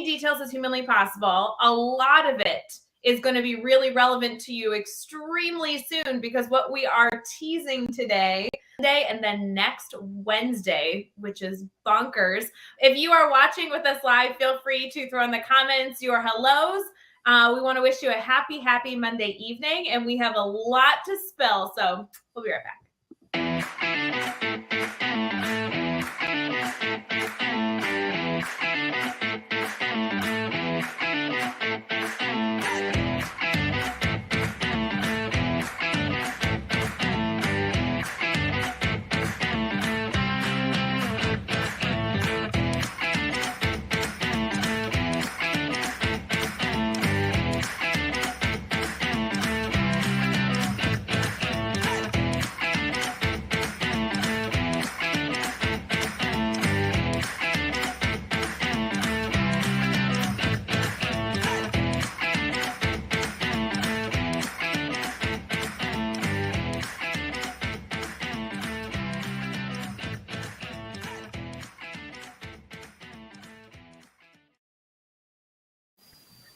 details as humanly possible. A lot of it is going to be really relevant to you extremely soon, because what we are teasing today and then next Wednesday, which is bonkers. If you are watching with us live, feel free to throw in the comments your hellos. We want to wish you a happy Monday evening, and we have a lot to spill, so we'll be right back.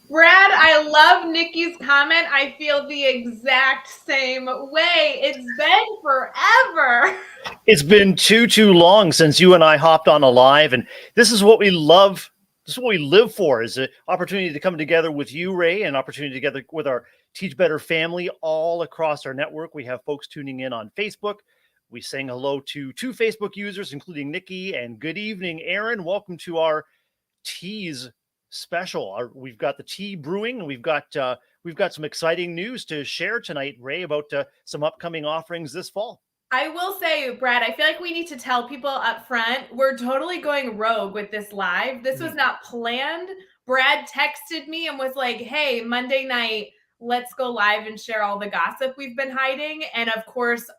Brad, I love Nikki's comment. I feel the exact same way. It's been forever. It's been too long since you and I hopped on a live, and this is what we love. This is what we live for, is an opportunity to come together with you, Ray, and opportunity together with our Teach Better family all across our network. We have folks tuning in on Facebook. We sang hello to 2 Facebook users, including Nikki, and good evening, Aaron. Welcome to our Teas special. We've got the tea brewing, and we've got some exciting news to share tonight, Ray, about some upcoming offerings this fall. I will say, Brad, I feel like we need to tell people up front, we're totally going rogue with this live. This was not planned. Brad texted me and was like, hey, Monday night, let's go live and share all the gossip we've been hiding. And of course,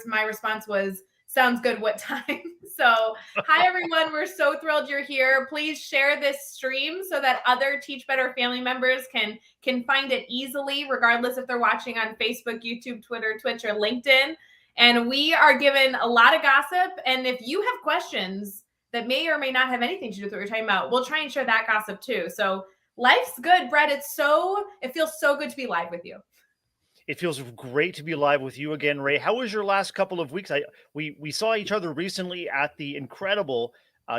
my response was, sounds good. What time? So hi, everyone. We're so thrilled you're here. Please share this stream so that other Teach Better family members can find it easily, regardless if they're watching on Facebook, YouTube, Twitter, Twitch, or LinkedIn. And we are given a lot of gossip. And if you have questions that may or may not have anything to do with what we're talking about, we'll try and share that gossip too. So life's good, Brett. It feels so good to be live with you. It feels great to be live with you again, Ray. How was your last couple of weeks? We saw each other recently at the incredible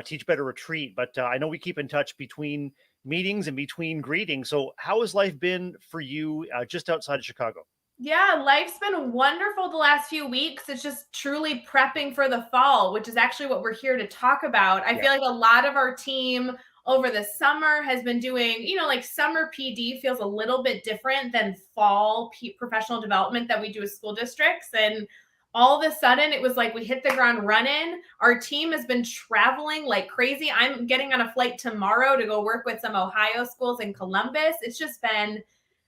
Teach Better retreat, but I know we keep in touch between meetings and between greetings. So how has life been for you just outside of Chicago? Yeah, life's been wonderful the last few weeks. It's just truly prepping for the fall, which is actually what we're here to talk about. I feel like a lot of our team over the summer has been doing, like summer PD feels a little bit different than fall professional development that we do with school districts. And all of a sudden it was like we hit the ground running. Our team has been traveling like crazy. I'm getting on a flight tomorrow to go work with some Ohio schools in Columbus. It's just been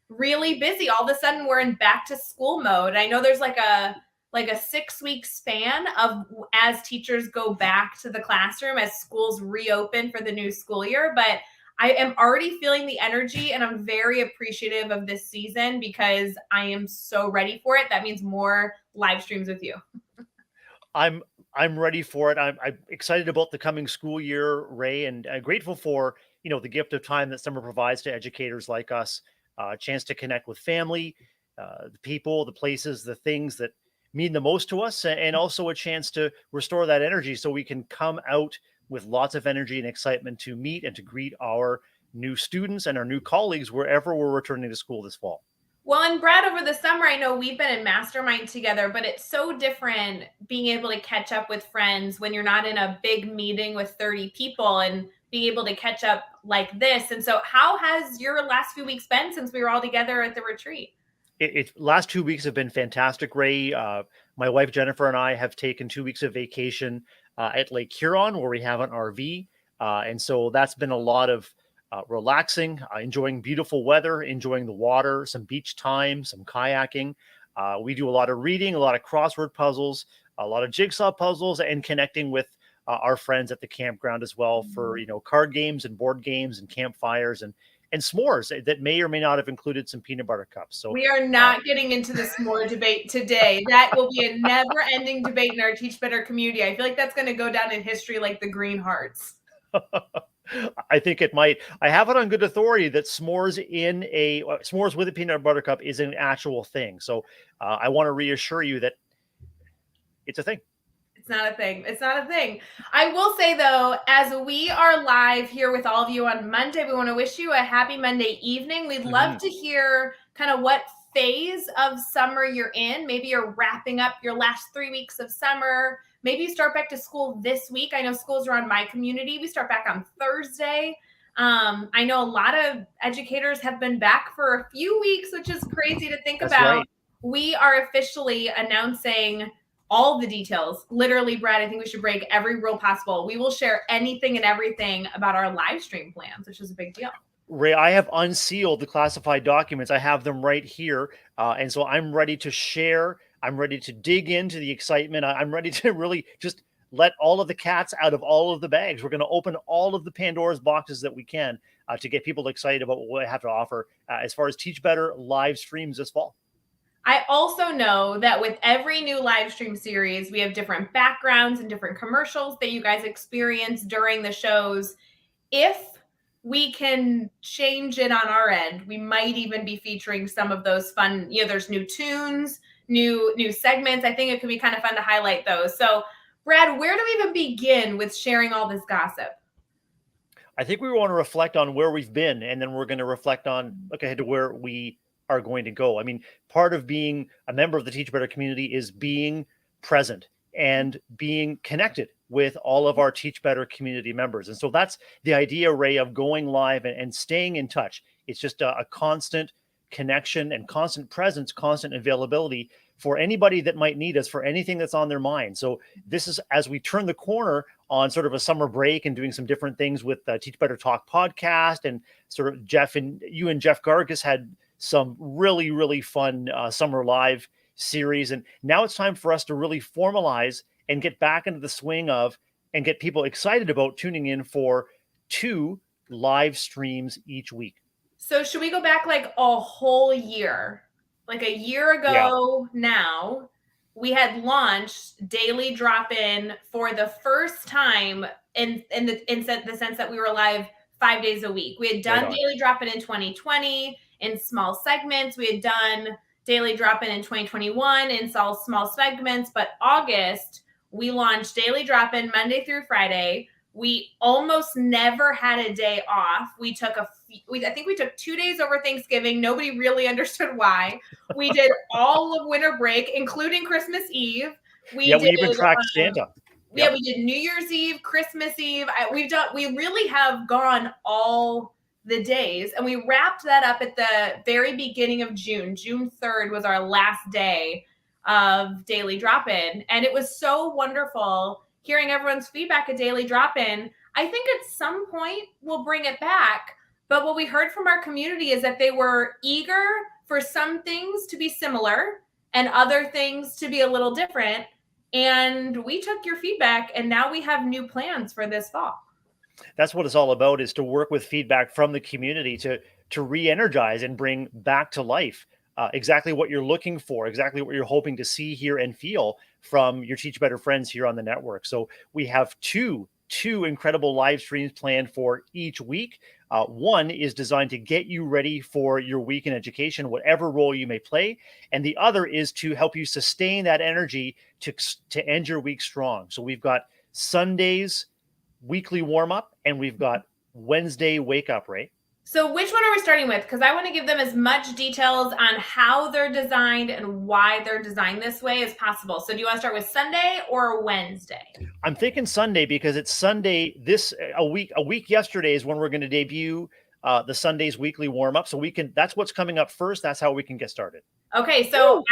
really busy. All of a sudden we're in back to school mode. I know there's like a 6-week span of as teachers go back to the classroom as schools reopen for the new school year, but I am already feeling the energy, and I'm very appreciative of this season because I am so ready for it. That means more live streams with you. I'm ready for it. I'm excited about the coming school year, Ray, and I'm grateful for the gift of time that summer provides to educators like us. A chance to connect with family, the people, the places, the things that mean the most to us, and also a chance to restore that energy so we can come out with lots of energy and excitement to meet and to greet our new students and our new colleagues wherever we're returning to school this fall. Well, and Brad, over the summer, I know we've been in mastermind together, but it's so different being able to catch up with friends when you're not in a big meeting with 30 people and be able to catch up like this. And so how has your last few weeks been since we were all together at the retreat? Last 2 weeks have been fantastic, Ray. My wife, Jennifer, and I have taken 2 weeks of vacation at Lake Huron, where we have an RV. And so that's been a lot of relaxing, enjoying beautiful weather, enjoying the water, some beach time, some kayaking. We do a lot of reading, a lot of crossword puzzles, a lot of jigsaw puzzles, and connecting with our friends at the campground as well for, card games and board games and campfires and s'mores that may or may not have included some peanut butter cups. So we are not getting into the s'more debate today. That will be a never-ending debate in our Teach Better community. I feel like that's going to go down in history like the Green Hearts. I think it might. I have it on good authority that s'mores with a peanut butter cup is an actual thing. So I want to reassure you that it's a thing. It's not a thing. It's not a thing. I will say, though, as we are live here with all of you on Monday, we want to wish you a happy Monday evening. We'd love to hear kind of what phase of summer you're in. Maybe you're wrapping up your last 3 weeks of summer. Maybe you start back to school this week. I know schools around my community, we start back on Thursday. I know a lot of educators have been back for a few weeks, which is crazy to think That's about. right. We are officially announcing all the details. Literally, Brad, I think we should break every rule possible. We will share anything and everything about our live stream plans, which is a big deal. Ray, I have unsealed the classified documents. I have them right here. And so I'm ready to share. I'm ready to dig into the excitement. I'm ready to really just let all of the cats out of all of the bags. We're going to open all of the Pandora's boxes that we can to get people excited about what we have to offer as far as Teach Better live streams this fall. I also know that with every new live stream series, we have different backgrounds and different commercials that you guys experience during the shows. If we can change it on our end, we might even be featuring some of those fun, there's new tunes, new segments. I think it could be kind of fun to highlight those. So, Brad, where do we even begin with sharing all this gossip? I think we want to reflect on where we've been, and then we're going to reflect on look ahead to where we are going to go. I mean, part of being a member of the Teach Better community is being present and being connected with all of our Teach Better community members. And so that's the idea, Ray, of going live and staying in touch. It's just a constant connection and constant presence, constant availability for anybody that might need us for anything that's on their mind. So this is as we turn the corner on sort of a summer break and doing some different things with Teach Better Talk podcast, and sort of Jeff and Jeff Gargas had some really, really fun summer live series. And now it's time for us to really formalize and get back into the swing of and get people excited about tuning in for 2 live streams each week. So should we go back like a whole year? Like a year ago now, we had launched Daily Drop-In for the first time in the sense that we were live 5 days a week. We had done Daily Drop-In in 2020 in small segments. We had done Daily Drop-In in 2021 in small segments. But August, we launched Daily Drop-In Monday through Friday. We almost never had a day off. I think we took 2 days over Thanksgiving. Nobody really understood why. We did all of winter break, including Christmas Eve. We even tracked Santa. Yeah, we did New Year's Eve, Christmas Eve. We really have gone all the days, and we wrapped that up at the very beginning of June. June 3rd was our last day of Daily Drop-In, and it was so wonderful hearing everyone's feedback at Daily Drop-In. I think at some point we'll bring it back, but what we heard from our community is that they were eager for some things to be similar and other things to be a little different. And we took your feedback, and now we have new plans for this fall. That's what it's all about, is to work with feedback from the community to re-energize and bring back to life exactly what you're looking for, exactly what you're hoping to see, hear, and feel from your Teach Better friends here on the network. So we have two incredible live streams planned for each week. One is designed to get you ready for your week in education, whatever role you may play. And the other is to help you sustain that energy to end your week strong. So we've got Sunday's weekly warm-up, and we've got Wednesday wake-up, right? So which one are we starting with? Because I want to give them as much details on how they're designed and why they're designed this way as possible. So do you want to start with Sunday or Wednesday? I'm thinking Sunday, because it's Sunday a week yesterday is when we're going to debut the Sunday's weekly warm-up. So that's what's coming up first. That's how we can get started. Okay, so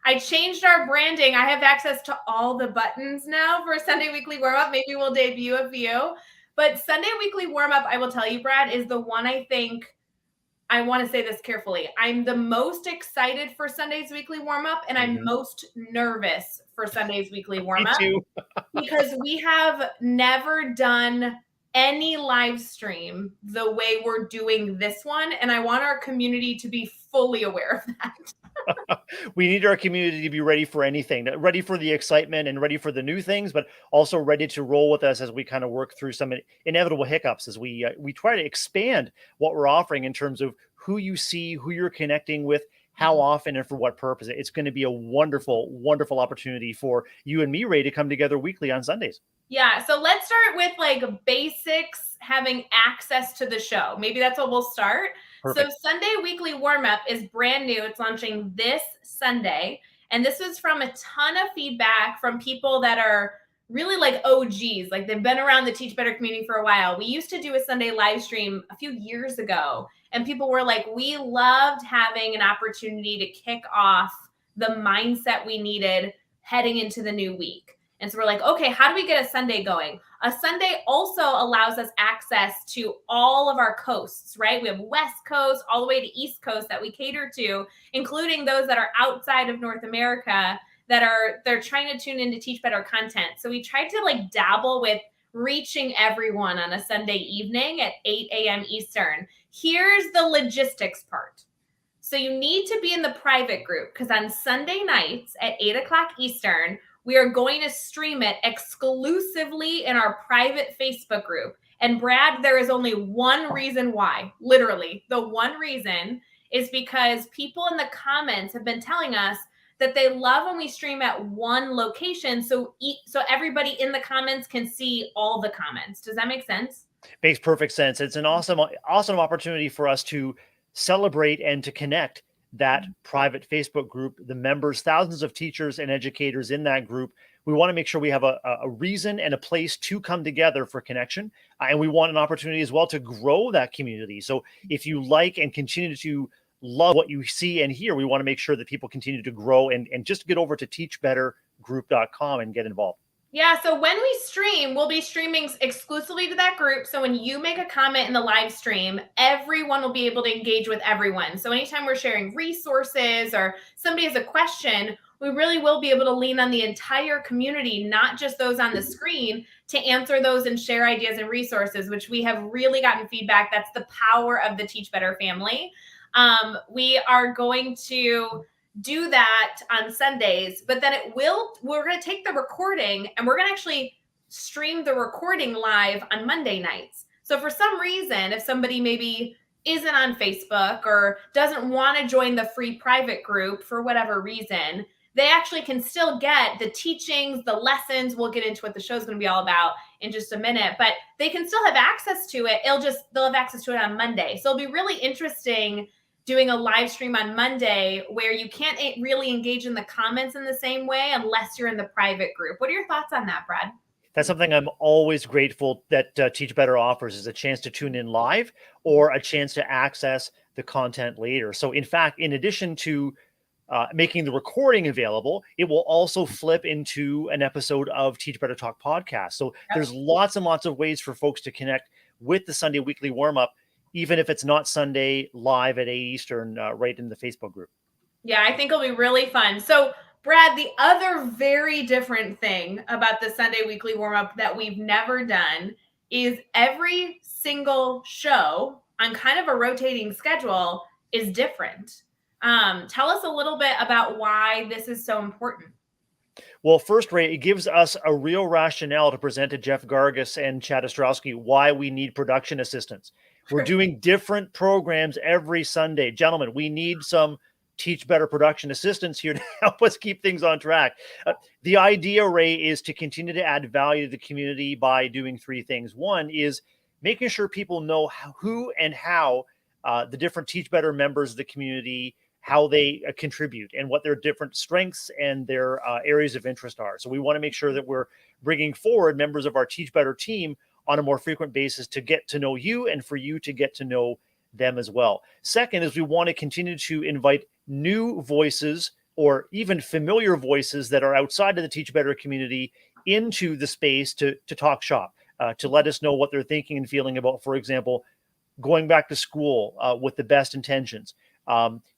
I changed our branding. I have access to all the buttons now for Sunday weekly warm-up. Maybe we'll debut a few. But Sunday weekly warm-up, I will tell you, Brad, is the one I think, I want to say this carefully, I'm the most excited for Sunday's weekly warm-up, and I'm most nervous for Sunday's weekly warm-up. Me too. Because we have never done any live stream the way we're doing this one, and I want our community to be fully aware of that. We need our community to be ready for anything, ready for the excitement and ready for the new things, but also ready to roll with us as we kind of work through some inevitable hiccups as we try to expand what we're offering in terms of who you see, who you're connecting with, how often, and for what purpose. It's going to be a wonderful, wonderful opportunity for you and me, Ray, to come together weekly on Sundays. Yeah, so let's start with like basics, having access to the show. Maybe that's what we'll start. Perfect. So Sunday weekly warm up is brand new. It's launching this Sunday. And this was from a ton of feedback from people that are really like OGs, like they've been around the Teach Better community for a while. We used to do a Sunday live stream a few years ago, and people were like, we loved having an opportunity to kick off the mindset we needed heading into the new week. And so we're like, okay, how do we get a Sunday going? A Sunday also allows us access to all of our coasts, right? We have West Coast all the way to East Coast that we cater to, including those that are outside of North America they're trying to tune in to Teach Better content. So we tried to like dabble with reaching everyone on a Sunday evening at 8 a.m. Eastern. Here's the logistics part. So you need to be in the private group because on Sunday nights at 8 o'clock Eastern, we are going to stream it exclusively in our private Facebook group. And Brad, there is only one reason why. Literally, the one reason is because people in the comments have been telling us that they love when we stream at one location so everybody in the comments can see all the comments. Does that make sense? Makes perfect sense. It's an awesome opportunity for us to celebrate and to connect that private Facebook group, the members, thousands of teachers and educators in that group. We want to make sure we have a reason and a place to come together for connection. And we want an opportunity as well to grow that community. So if you like and continue to love what you see and hear, we want to make sure that people continue to grow and just get over to teachbettergroup.com and get involved. Yeah, so when we stream, we'll be streaming exclusively to that group. So when you make a comment in the live stream, everyone will be able to engage with everyone. So anytime we're sharing resources or somebody has a question, we really will be able to lean on the entire community, not just those on the screen, to answer those and share ideas and resources, which we have really gotten feedback. That's the power of the Teach Better family. We are going to do that on Sundays, but then we're going to take the recording and we're going to actually stream the recording live on Monday nights. So for some reason, if somebody maybe isn't on Facebook or doesn't want to join the free private group for whatever reason, they actually can still get the teachings, the lessons. We'll get into what the show's going to be all about in just a minute, but they can still have access to it. They'll have access to it on Monday. So it'll be really interesting doing a live stream on Monday where you can't really engage in the comments in the same way unless you're in the private group. What are your thoughts on that, Brad? That's something I'm always grateful that Teach Better offers, is a chance to tune in live or a chance to access the content later. So in fact, in addition to making the recording available, it will also flip into an episode of Teach Better Talk podcast. So there's lots and lots of ways for folks to connect with the Sunday weekly warm-up, even if it's not Sunday live at 8 Eastern, right in the Facebook group. Yeah, I think it'll be really fun. So, Brad, the other very different thing about the Sunday weekly warm-up that we've never done is every single show on kind of a rotating schedule is different. Tell us a little bit about why this is so important. Well, first, Ray, it gives us a real rationale to present to Jeff Gargas and Chad Ostrowski why we need production assistants. We're doing different programs every Sunday. Gentlemen, we need some Teach Better production assistants here to help us keep things on track. The idea, Ray, is to continue to add value to the community by doing three things. One is making sure people know who and how the different Teach Better members of the community, how they contribute and what their different strengths and their areas of interest are. So we want to make sure that we're bringing forward members of our Teach Better team on a more frequent basis to get to know you and for you to get to know them as well. Second is we want to continue to invite new voices or even familiar voices that are outside of the Teach Better community into the space to talk shop, to let us know what they're thinking and feeling about, for example, going back to school with the best intentions,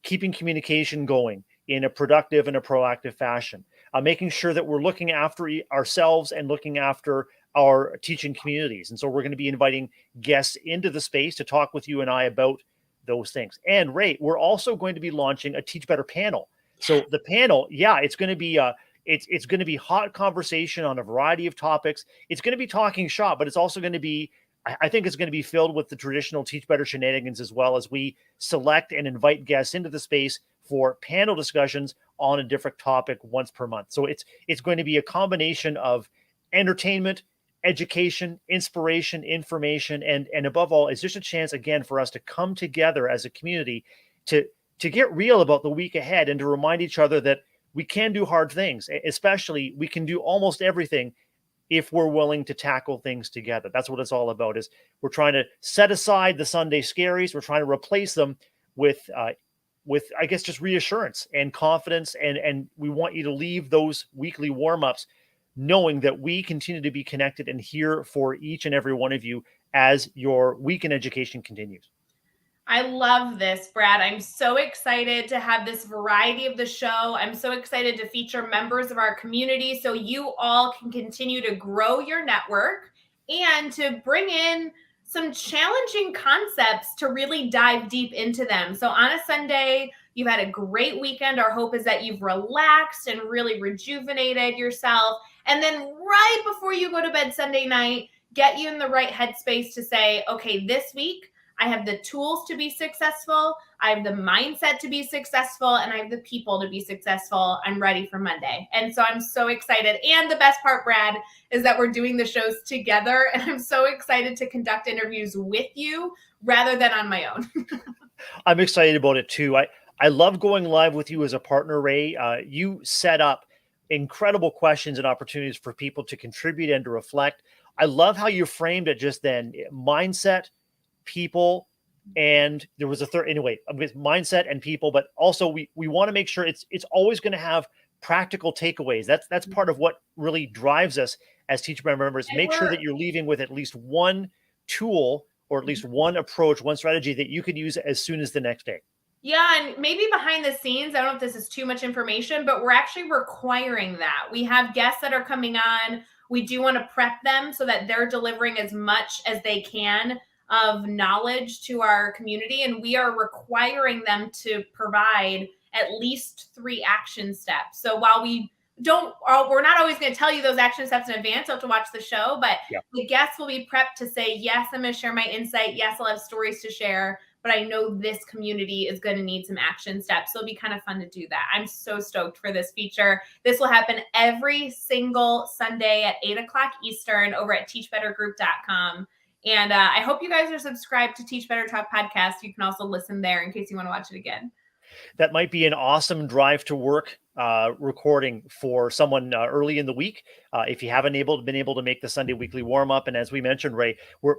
keeping communication going in a productive and a proactive fashion, making sure that we're looking after ourselves and looking after our teaching communities. And so we're going to be inviting guests into the space to talk with you and I about those things. And Ray, we're also going to be launching a Teach Better panel. So the panel, yeah, it's going to be it's going to be hot conversation on a variety of topics. It's going to be talking shop, but it's also going to be, I think it's going to be filled with the traditional Teach Better shenanigans, as well as we select and invite guests into the space for panel discussions on a different topic once per month. So it's going to be a combination of entertainment, education, inspiration, information, and above all, it's just a chance again for us to come together as a community to get real about the week ahead and to remind each other that we can do hard things. Especially, we can do almost everything if we're willing to tackle things together. That's what it's all about. Is we're trying to set aside the Sunday scaries. We're trying to replace them with I guess just reassurance and confidence. And we want you to leave those weekly warm-ups knowing that we continue to be connected and here for each and every one of you as your week in education continues. I love this, Brad. I'm so excited to have this variety of the show. I'm so excited to feature members of our community so you all can continue to grow your network and to bring in some challenging concepts to really dive deep into them. So on a Sunday, you've had a great weekend. Our hope is that you've relaxed and really rejuvenated yourself. And then right before you go to bed Sunday night, get you in the right headspace to say, okay, this week, I have the tools to be successful. I have the mindset to be successful, and I have the people to be successful. I'm ready for Monday. And so I'm so excited. And the best part, Brad, is that we're doing the shows together. And I'm so excited to conduct interviews with you rather than on my own. I'm excited about it too. I love going live with you as a partner, Ray. You set up incredible questions and opportunities for people to contribute and to reflect. I love how you framed it just then. Mindset, people, and there was a third, anyway, with mindset and people, but also we want to make sure it's always going to have practical takeaways. That's part of what really drives us as Teach Better members. Make sure that you're leaving with at least one tool or at least one approach, one strategy that you could use as soon as the next day. Yeah, and maybe behind the scenes, I don't know if this is too much information, but we're actually requiring that. We have guests that are coming on. We do want to prep them so that they're delivering as much as they can of knowledge to our community. And we are requiring them to provide at least 3 action steps. So while we're not always going to tell you those action steps in advance. You'll have to watch the show, but the guests will be prepped to say, yes, I'm going to share my insight. Yes, I'll have stories to share, but I know this community is going to need some action steps. So it'll be kind of fun to do that. I'm so stoked for this feature. This will happen every single Sunday at 8:00 Eastern over at teachbettergroup.com. And I hope you guys are subscribed to Teach Better Talk podcast. You can also listen there in case you want to watch it again. That might be an awesome drive to work recording for someone early in the week. If you haven't been able to make the Sunday weekly warm up, and as we mentioned, Ray, we're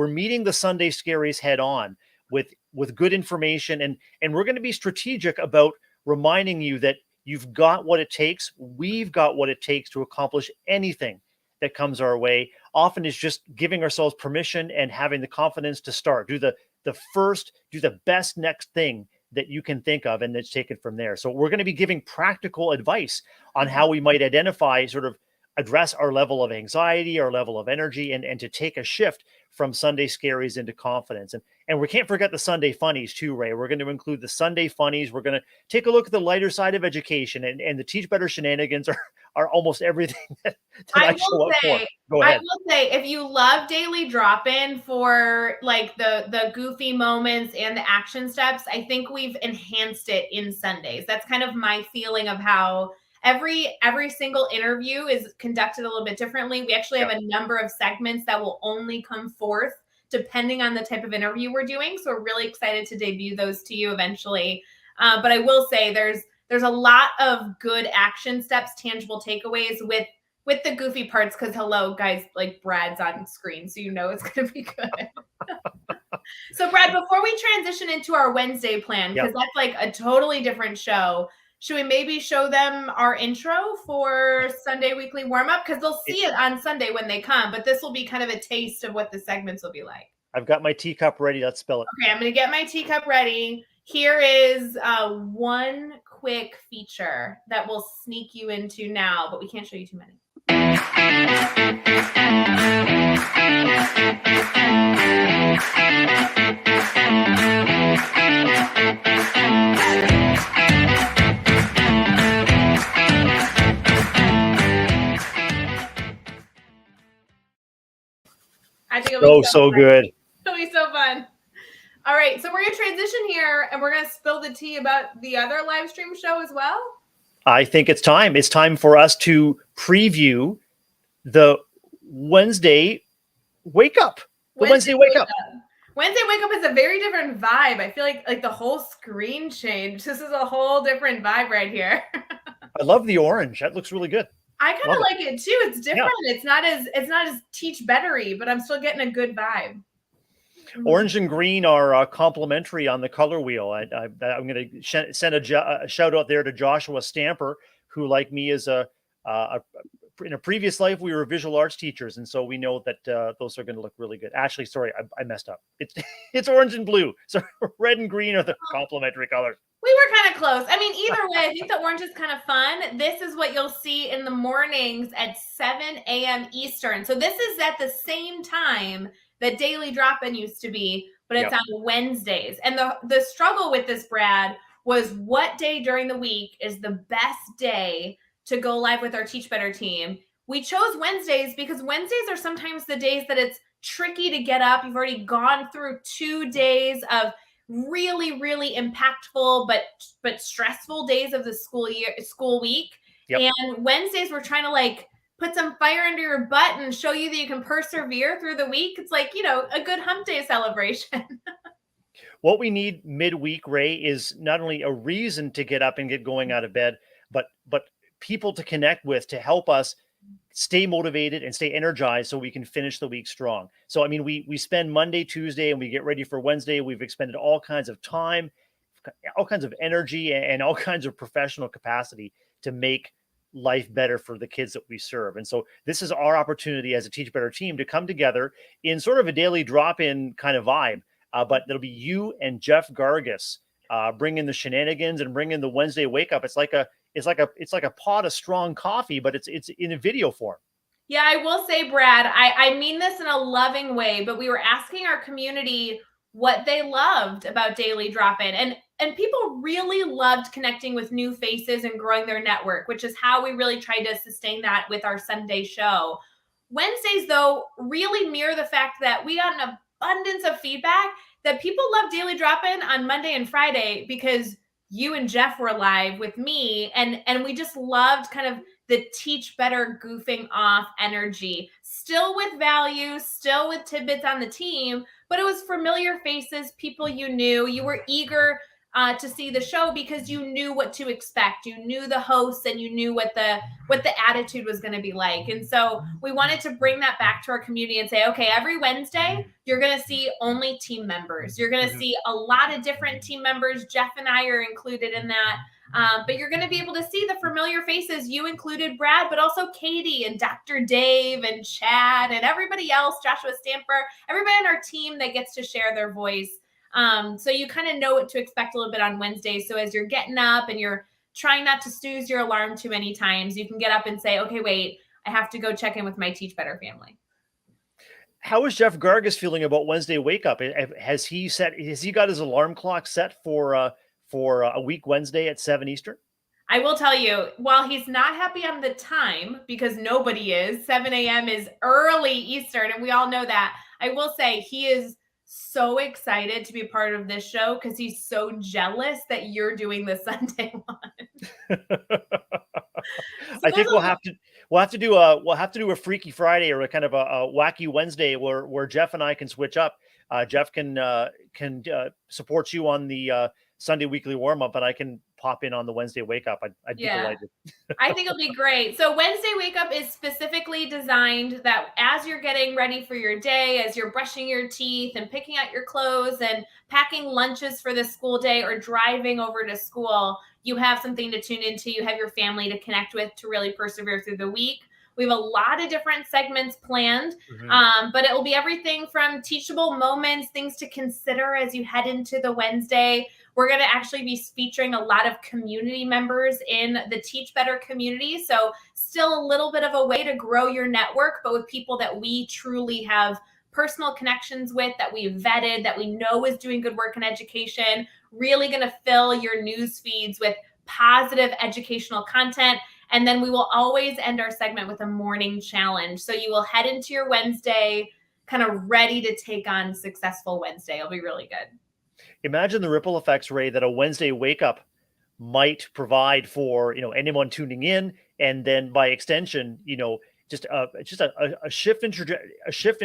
meeting the Sunday scaries head on with good information, and we're going to be strategic about reminding you that you've got what it takes. We've got what it takes to accomplish anything that comes our way. Often is just giving ourselves permission and having the confidence to start. Do the best next thing that you can think of, and let's take it from there. So we're going to be giving practical advice on how we might identify, sort of address our level of anxiety, our level of energy, and to take a shift from Sunday scaries into confidence. And we can't forget the Sunday funnies too, Ray. We're going to include the Sunday funnies. We're going to take a look at the lighter side of education, and the Teach Better shenanigans are almost everything that I show up for. Go ahead. I will say, if you love daily drop-in for like the goofy moments and the action steps, I think we've enhanced it in Sundays. That's kind of my feeling of how every single interview is conducted a little bit differently. We actually have a number of segments that will only come forth depending on the type of interview we're doing. So we're really excited to debut those to you eventually. But I will say there's a lot of good action steps, tangible takeaways with the goofy parts, because hello, guys, like Brad's on screen, so you know it's going to be good. So Brad, before we transition into our Wednesday plan, because that's like a totally different show, should we maybe show them our intro for Sunday weekly warm-up? Because they'll see it on Sunday when they come, but this will be kind of a taste of what the segments will be like. I've got my teacup ready. Let's spell it. Okay, I'm going to get my teacup ready. Here is one quick feature that we'll sneak you into now, but we can't show you too many. so good. It'll be so fun. All right, so we're going to transition here, and we're going to spill the tea about the other live stream show as well. I think it's time. It's time for us to preview the Wednesday Wake Up. Wednesday Wake Up. Wednesday Wake Up is a very different vibe. I feel like the whole screen changed. This is a whole different vibe right here. I love the orange. That looks really good. I kind of like it too. It's different. Yeah. It's not as teach bettery, but I'm still getting a good vibe. Orange and green are complementary on the color wheel. I'm going to send a shout out there to Joshua Stamper, who, like me, is in a previous life, we were visual arts teachers, and so we know that those are going to look really good. Ashley, sorry, I messed up. It's orange and blue. So red and green are the complementary colors. We were kind of close. I mean, either way, I think the orange is kind of fun. This is what you'll see in the mornings at 7 a.m. Eastern. So this is at the same time that Daily Drop-In used to be, but it's on Wednesdays. And the struggle with this, Brad, was what day during the week is the best day to go live with our Teach Better team. We chose Wednesdays because Wednesdays are sometimes the days that it's tricky to get up. You've already gone through 2 days of really, really impactful but stressful days of the school week. Yep. And Wednesdays we're trying to put some fire under your butt and show you that you can persevere through the week. It's a good hump day celebration. What we need midweek, Ray, is not only a reason to get up and get going out of bed, but people to connect with to help us stay motivated and stay energized so we can finish the week strong. So, I mean, we spend Monday, Tuesday, and we get ready for Wednesday. We've expended all kinds of time, all kinds of energy, and all kinds of professional capacity to make life better for the kids that we serve. And so this is our opportunity as a Teach Better team to come together in sort of a daily drop-in kind of vibe. But it'll be you and Jeff Gargas bringing the shenanigans and bringing the Wednesday wake up. It's like a pot of strong coffee, but it's in a video form. Yeah, I will say, Brad, I mean this in a loving way, but we were asking our community what they loved about Daily Drop-In. And people really loved connecting with new faces and growing their network, which is how we really tried to sustain that with our Sunday show. Wednesdays, though, really mirror the fact that we got an abundance of feedback that people love Daily Drop-In on Monday and Friday because you and Jeff were live with me, and we just loved kind of the Teach Better goofing off energy, still with value, still with tidbits on the team, but it was familiar faces, people you knew. You were eager to see the show because you knew what to expect. You knew the hosts and you knew what the attitude was going to be like. And so we wanted to bring that back to our community and say, okay, every Wednesday, you're going to see only team members. You're going to see a lot of different team members. Jeff and I are included in that. But you're going to be able to see the familiar faces. You included, Brad, but also Katie and Dr. Dave and Chad and everybody else, Joshua Stamper, everybody on our team that gets to share their voice. So you kind of know what to expect a little bit on Wednesdays. So as you're getting up and you're trying not to snooze your alarm too many times, you can get up and say, okay, wait, I have to go check in with my Teach Better family. How is Jeff Gargas feeling about Wednesday wake up? Has he got his alarm clock set for a week Wednesday at 7 Eastern? I will tell you, while he's not happy on the time, because nobody is, 7 a.m. is early Eastern, and we all know that, I will say he is so excited to be part of this show because he's so jealous that you're doing the Sunday one. I think we'll have to do a Freaky Friday or a kind of a wacky Wednesday where Jeff and I can switch up. Jeff can support you on the Sunday weekly warm up, and I can pop in on the Wednesday wake up. I'd be delighted. I think it'll be great. So Wednesday wake up is specifically designed that as you're getting ready for your day, as you're brushing your teeth and picking out your clothes and packing lunches for the school day or driving over to school, you have something to tune into. You have your family to connect with to really persevere through the week. We have a lot of different segments planned, but it will be everything from teachable moments, things to consider as you head into the Wednesday. We're going to actually be featuring a lot of community members in the Teach Better community. So still a little bit of a way to grow your network, but with people that we truly have personal connections with, that we've vetted, that we know is doing good work in education, really going to fill your news feeds with positive educational content. And then we will always end our segment with a morning challenge. So you will head into your Wednesday kind of ready to take on successful Wednesday. It'll be really good. Imagine the ripple effects, Ray, that a Wednesday wake up might provide for, anyone tuning in, and then by extension, just a shift in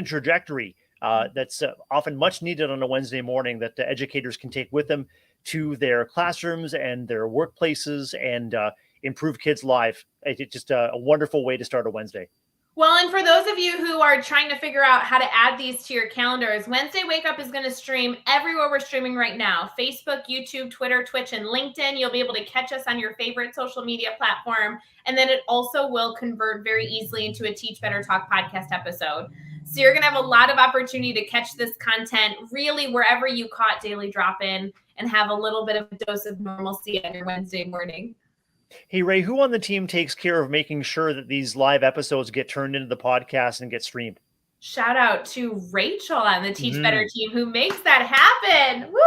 trajectory that's often much needed on a Wednesday morning, that the educators can take with them to their classrooms and their workplaces, and improve kids' life. It's just a wonderful way to start a Wednesday. Well, and for those of you who are trying to figure out how to add these to your calendars, Wednesday Wake Up is going to stream everywhere we're streaming right now: Facebook, YouTube, Twitter, Twitch, and LinkedIn. You'll be able to catch us on your favorite social media platform. And then it also will convert very easily into a Teach Better Talk podcast episode. So you're going to have a lot of opportunity to catch this content really wherever you caught Daily Drop In, and have a little bit of a dose of normalcy on your Wednesday morning. Hey, Ray, who on the team takes care of making sure that these live episodes get turned into the podcast and get streamed? Shout out to Rachel on the Teach Better team who makes that happen. Woo!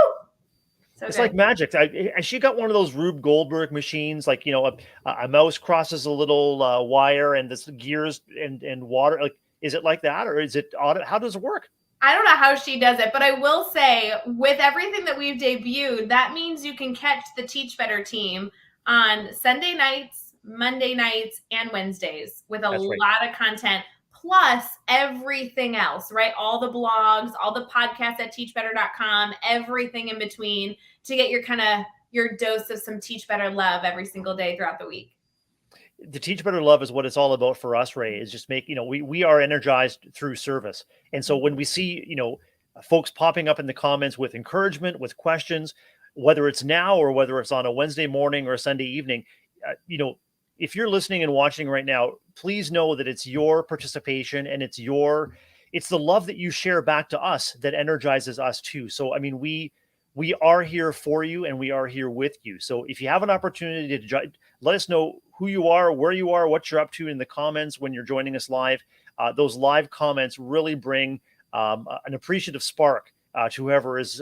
So it's good. Like magic. She got one of those Rube Goldberg machines, like, a mouse crosses a little wire and this gears and water. Like, is it like that, or is it auto? How does it work? I don't know how she does it, but I will say, with everything that we've debuted, that means you can catch the Teach Better team on Sunday nights, Monday nights, and Wednesdays with a lot of content, plus everything else, right? All the blogs, all the podcasts at teachbetter.com, everything in between, to get your dose of some Teach Better love every single day throughout the week. The Teach Better love is what it's all about for us, Ray. Is just we are energized through service. And so when we see, folks popping up in the comments with encouragement, with questions, whether it's now or whether it's on a Wednesday morning or a Sunday evening, if you're listening and watching right now, please know that it's your participation and it's the love that you share back to us that energizes us too. So, I mean, we are here for you and we are here with you. So if you have an opportunity to let us know who you are, where you are, what you're up to in the comments when you're joining us live. Those live comments really bring an appreciative spark to whoever is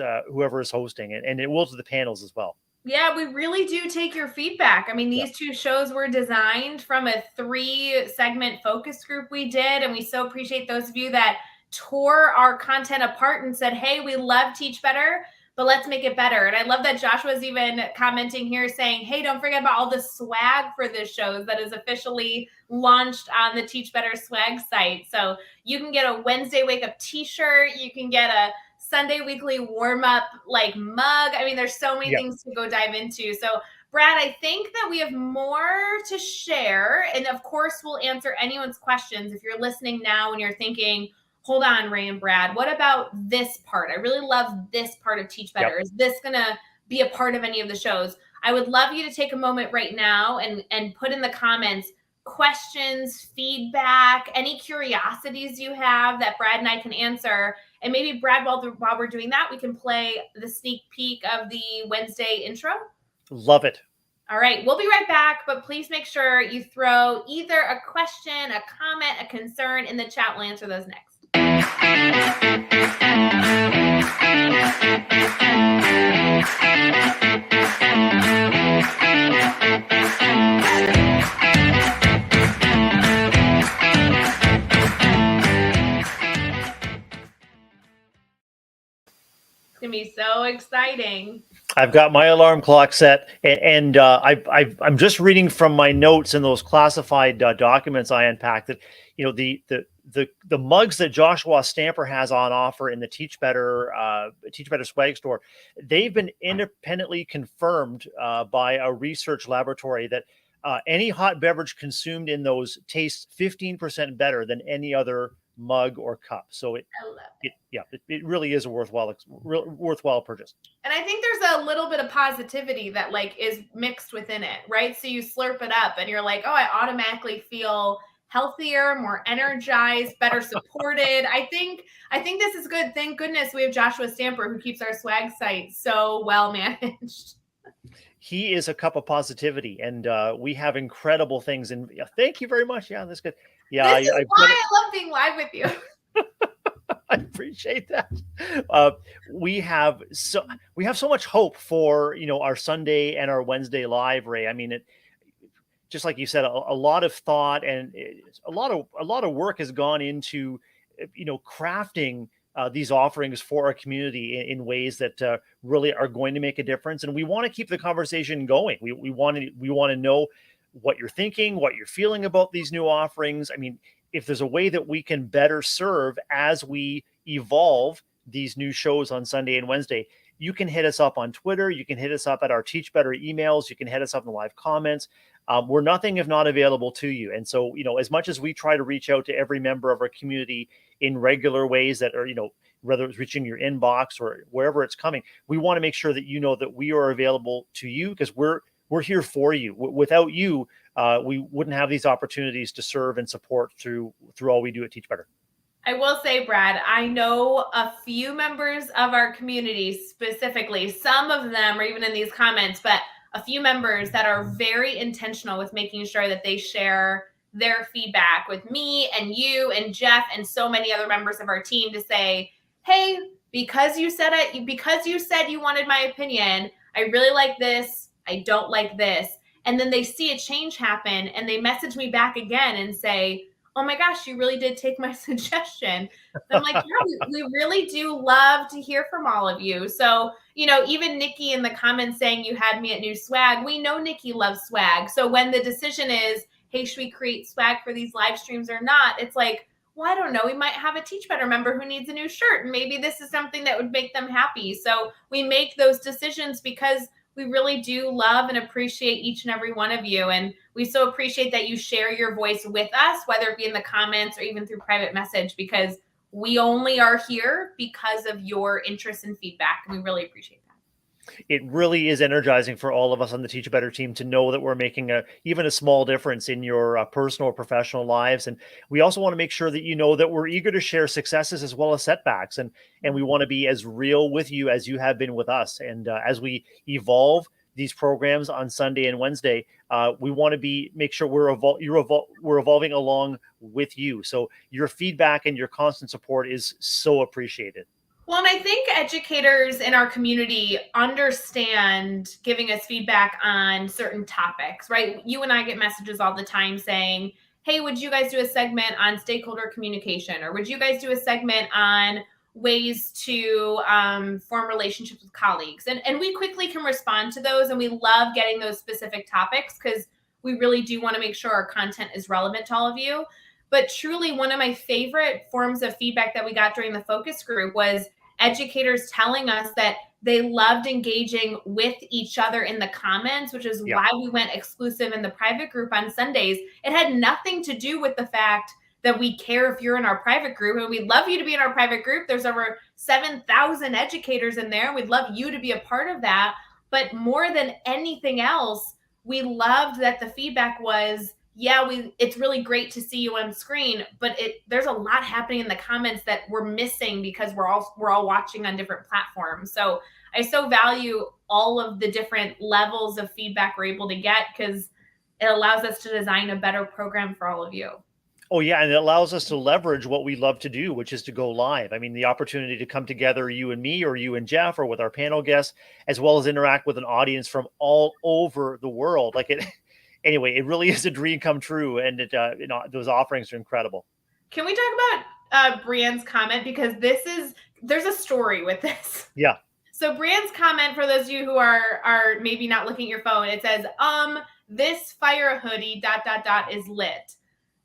hosting, and it will to the panels as well. Yeah, we really do take your feedback. I mean, these two shows were designed from a 3-segment focus group we did, and we so appreciate those of you that tore our content apart and said, hey, we love Teach Better, but let's make it better. And I love that Joshua's even commenting here saying, hey, don't forget about all the swag for this show that is officially launched on the Teach Better swag site. So you can get a Wednesday Wake Up t-shirt. You can get a Sunday weekly warm-up mug. I mean, there's so many things to go dive into. So Brad, I think that we have more to share. And of course, we'll answer anyone's questions. If you're listening now and you're thinking, hold on, Ray and Brad, what about this part? I really love this part of Teach Better. Is this going to be a part of any of the shows? I would love you to take a moment right now and put in the comments questions, feedback, any curiosities you have that Brad and I can answer. And maybe, Brad, while we're doing that, we can play the sneak peek of the Wednesday intro. Love it. All right, we'll be right back, but please make sure you throw either a question, a comment, a concern in the chat. We'll answer those next. It's gonna be so exciting. I've got my alarm clock set, and I'm just reading from my notes in those classified documents I unpacked that, the mugs that Joshua Stamper has on offer in the Teach Better swag store, they've been independently confirmed by a research laboratory that any hot beverage consumed in those tastes 15% better than any other mug or cup. So it really is a worthwhile purchase. And I think there's a little bit of positivity that is mixed within it, right? So you slurp it up and you're like, oh, I automatically feel healthier, more energized, better supported. I think this is good. Thank goodness we have Joshua Stamper, who keeps our swag site so well managed. He is a cup of positivity, and we have incredible things. And thank you very much. Yeah, that's good. Yeah, this is why I love being live with you. I appreciate that. We have so much hope for our Sunday and our Wednesday live, Ray. I mean, it just like you said, a lot of thought and a lot of work has gone into crafting these offerings for our community in ways that really are going to make a difference. And we want to keep the conversation going. We want to know what you're thinking, what you're feeling about these new offerings. I mean, if there's a way that we can better serve as we evolve these new shows on Sunday and Wednesday, you can hit us up on Twitter. You can hit us up at our Teach Better emails. You can hit us up in the live comments. We're nothing if not available to you. And so, as much as we try to reach out to every member of our community in regular ways that are, whether it's reaching your inbox or wherever it's coming, we want to make sure that you know that we are available to you, because we're here for you. Without you, we wouldn't have these opportunities to serve and support through all we do at Teach Better. I will say, Brad, I know a few members of our community specifically, some of them are even in these comments, but a few members that are very intentional with making sure that they share their feedback with me and you and Jeff and so many other members of our team to say, hey, because you said you wanted my opinion, I really like this, I don't like this. And then they see a change happen and they message me back again and say, oh my gosh, you really did take my suggestion. And I'm like, yeah, we really do love to hear from all of you. So, even Nikki in the comments saying you had me at new swag, we know Nikki loves swag. So when the decision is, hey, should we create swag for these live streams or not? It's like, well, I don't know. We might have a Teach Better member who needs a new shirt, and maybe this is something that would make them happy. So we make those decisions because we really do love and appreciate each and every one of you. And we so appreciate that you share your voice with us, whether it be in the comments or even through private message, because we only are here because of your interest and feedback. And we really appreciate that. It really is energizing for all of us on the Teach Better team to know that we're making even a small difference in your personal or professional lives. And we also want to make sure that you know that we're eager to share successes as well as setbacks. And we want to be as real with you as you have been with us. And as we evolve these programs on Sunday and Wednesday, we want to make sure we're evolving along with you. So your feedback and your constant support is so appreciated. Well, and I think educators in our community understand giving us feedback on certain topics, right? You and I get messages all the time saying, hey, would you guys do a segment on stakeholder communication? Or would you guys do a segment on ways to form relationships with colleagues? And we quickly can respond to those. And we love getting those specific topics because we really do want to make sure our content is relevant to all of you. But truly, one of my favorite forms of feedback that we got during the focus group was educators telling us that they loved engaging with each other in the comments, which is why we went exclusive in the private group on Sundays. It had nothing to do with the fact that we care if you're in our private group, and we'd love you to be in our private group. There's over 7,000 educators in there. We'd love you to be a part of that. But more than anything else, we loved that the feedback was, it's really great to see you on screen, but there's a lot happening in the comments that we're missing because we're all watching on different platforms. So I so value all of the different levels of feedback we're able to get, because it allows us to design a better program for all of you. Oh, yeah. And it allows us to leverage what we love to do, which is to go live. I mean, the opportunity to come together, you and me, or you and Jeff, or with our panel guests, as well as interact with an audience from all over the world. Anyway, it really is a dream come true. And those offerings are incredible. Can we talk about Brianne's comment? Because there's a story with this. Yeah. So Brianne's comment, for those of you who are maybe not looking at your phone, it says, this fire hoodie ... is lit.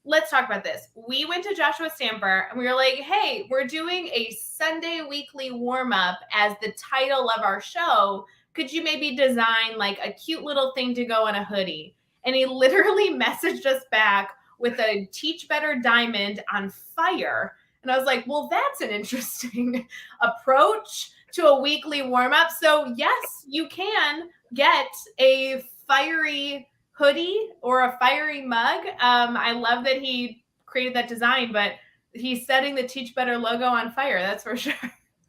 Let's talk about this. We went to Joshua Stamper and we were like, hey, we're doing a Sunday weekly warm-up as the title of our show. Could you maybe design like a cute little thing to go on a hoodie? And he literally messaged us back with a Teach Better diamond on fire. And I was like, well, that's an interesting approach to a weekly warm-up. So yes, you can get a fiery hoodie or a fiery mug. I love that he created that design, but he's setting the Teach Better logo on fire. That's for sure.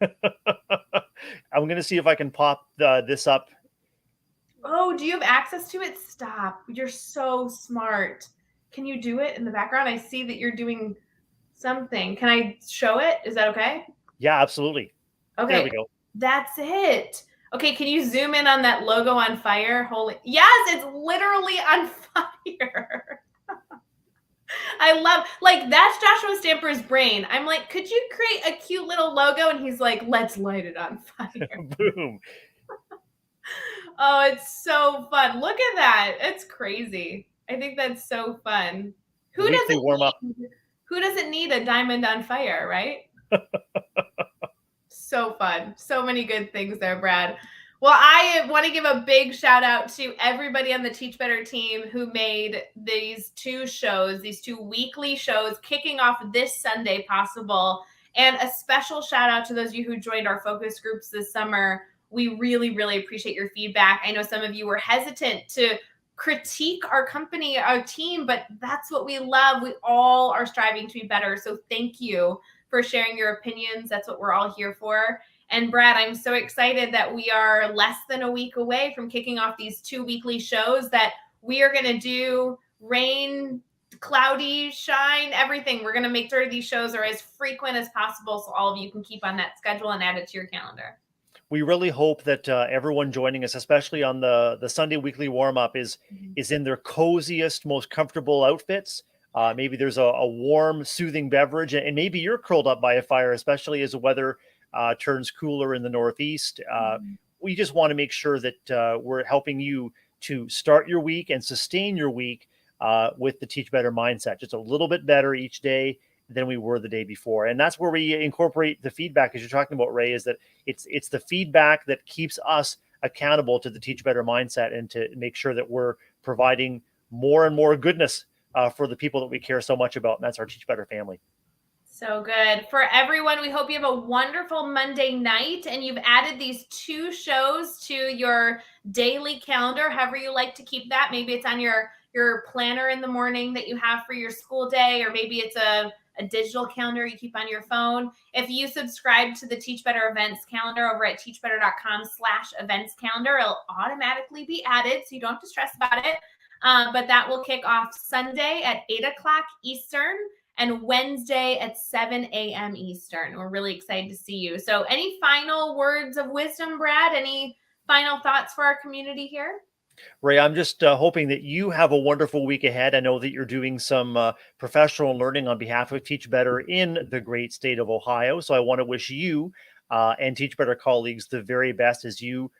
I'm going to see if I can pop this up. Oh, do you have access to it? Stop. You're so smart. Can you do it in the background? I see that you're doing something. Can I show it? Is that okay? Yeah, absolutely. Okay. There we go. That's it. Okay, can you zoom in on that logo on fire? Yes, it's literally on fire. I love, like, that's Joshua Stamper's brain. I'm like, could you create a cute little logo? And he's like, let's light it on fire. Boom. Oh, it's so fun. Look at that. It's crazy. I think that's so fun. Who Weekly doesn't warm up. who doesn't need a diamond on fire, right? So fun. So many good things there, Brad. Well, I want to give a big shout out to everybody on the Teach Better team who made these two shows, these two weekly shows kicking off this Sunday possible. And a special shout out to those of you who joined our focus groups this summer. We really, really appreciate your feedback. I know some of you were hesitant to critique our company, our team, but that's what we love. We all are striving to be better. So thank you for sharing your opinions. That's what we're all here for. And Brad, I'm so excited that we are less than a week away from kicking off these two weekly shows that we are going to do rain, cloudy, shine, everything. We're going to make sure these shows are as frequent as possible so all of you can keep on that schedule and add it to your calendar. We really hope that everyone joining us, especially on the Sunday weekly warm up, is in their coziest, most comfortable outfits. Maybe there's a warm, soothing beverage, and maybe you're curled up by a fire, especially as the weather turns cooler in the Northeast. We just want to make sure that we're helping you to start your week and sustain your week with the Teach Better mindset, just a little bit better each day than we were the day before. And that's where we incorporate the feedback, as you're talking about, Ray, is that it's the feedback that keeps us accountable to the Teach Better mindset and to make sure that we're providing more and more goodness for the people that we care so much about. And that's our Teach Better family. So good. For everyone, we hope you have a wonderful Monday night and you've added these two shows to your daily calendar, however you like to keep that. Maybe it's on your planner in the morning that you have for your school day, or maybe it's a digital calendar you keep on your phone. If you subscribe to the Teach Better events calendar over at teachbetter.com/events calendar, it'll automatically be added, so you don't have to stress about it. But that will kick off Sunday at 8 o'clock Eastern and Wednesday at 7 a.m. Eastern. We're really excited to see you. So any final words of wisdom, Brad? Any final thoughts for our community here? Ray, I'm just hoping that you have a wonderful week ahead. I know that you're doing some professional learning on behalf of Teach Better in the great state of Ohio. So I want to wish you and Teach Better colleagues the very best as you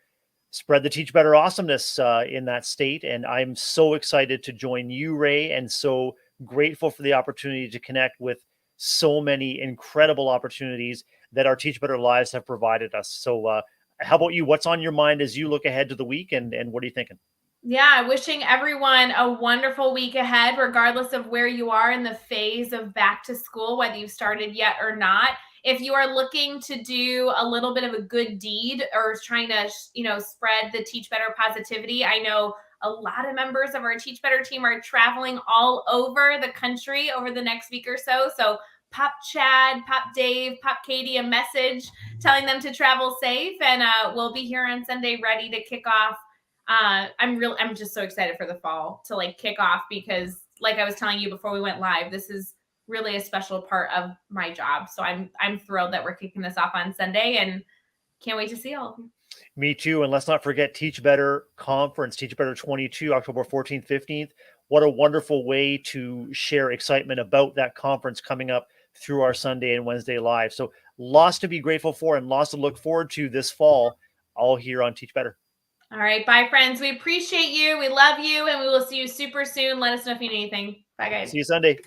spread the Teach Better awesomeness in that state. And I'm so excited to join you, Ray, and so grateful for the opportunity to connect with so many incredible opportunities that our Teach Better lives have provided us. So how about you? What's on your mind as you look ahead to the week, and what are you thinking? Yeah, wishing everyone a wonderful week ahead, regardless of where you are in the phase of back to school, whether you've started yet or not. If you are looking to do a little bit of a good deed or trying to, spread the Teach Better positivity, I know a lot of members of our Teach Better team are traveling all over the country over the next week or so. So pop Chad, pop Dave, pop Katie a message telling them to travel safe. And we'll be here on Sunday ready to kick off. I'm just so excited for the fall to kick off, because like I was telling you before we went live, this is really a special part of my job. So I'm thrilled that we're kicking this off on Sunday and can't wait to see all of you. Me too. And let's not forget Teach Better Conference, Teach Better 22, October 14th, 15th. What a wonderful way to share excitement about that conference coming up through our Sunday and Wednesday live. So lots to be grateful for and lots to look forward to this fall, all here on Teach Better. All right. Bye, friends. We appreciate you. We love you. And we will see you super soon. Let us know if you need anything. Bye, guys. See you Sunday.